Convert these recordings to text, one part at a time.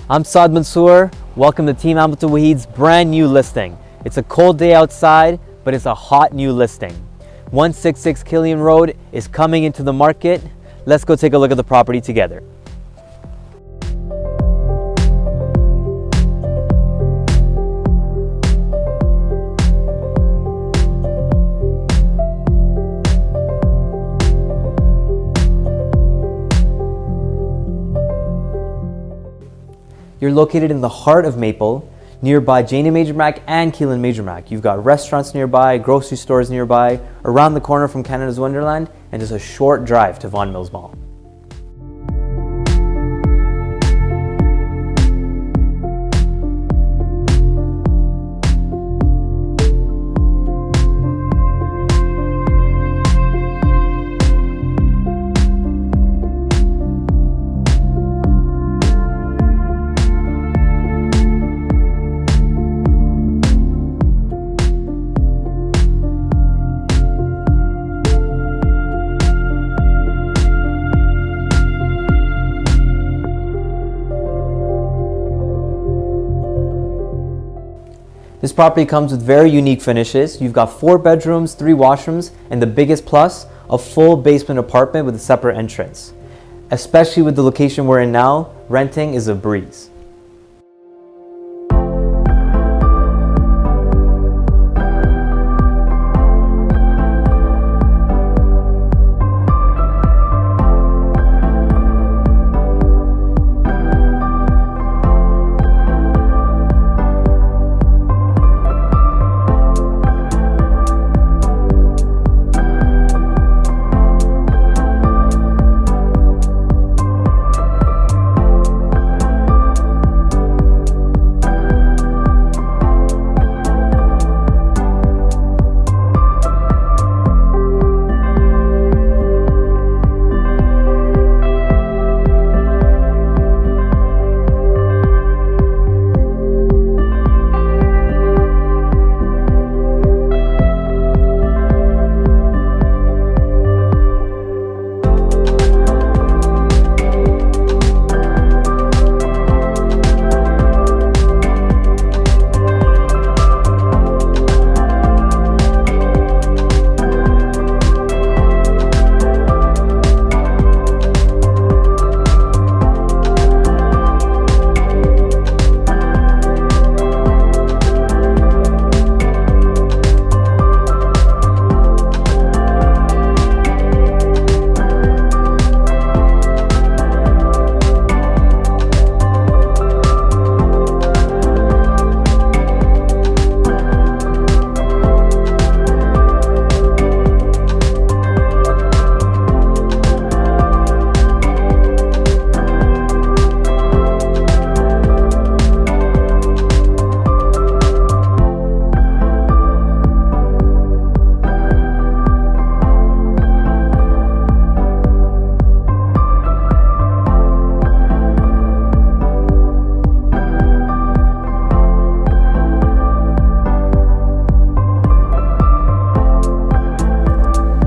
I'm Saad Mansoor. Welcome to Team Hamilton Wahid's brand new listing. It's a cold day outside, but it's a hot new listing. 166 Killian Road is coming into the market. Let's go take a look at the property together. You're located in the heart of Maple, nearby Jane Major Mac and Keelan Major Mac. You've got restaurants nearby, grocery stores nearby, around the corner from Canada's Wonderland, and just a short drive to Vaughan Mills Mall. This property comes with very unique finishes. You've got 4 bedrooms, 3 washrooms, and the biggest plus, a full basement apartment with a separate entrance. Especially with the location we're in now, renting is a breeze.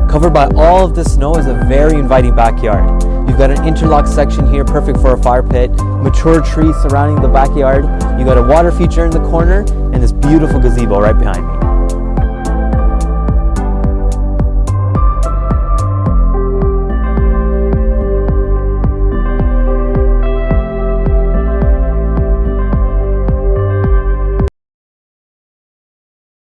Covered by all of the snow is a very inviting backyard. You've got an interlock section here, perfect for a fire pit, mature trees surrounding the backyard. You got a water feature in the corner, and this beautiful gazebo right behind me.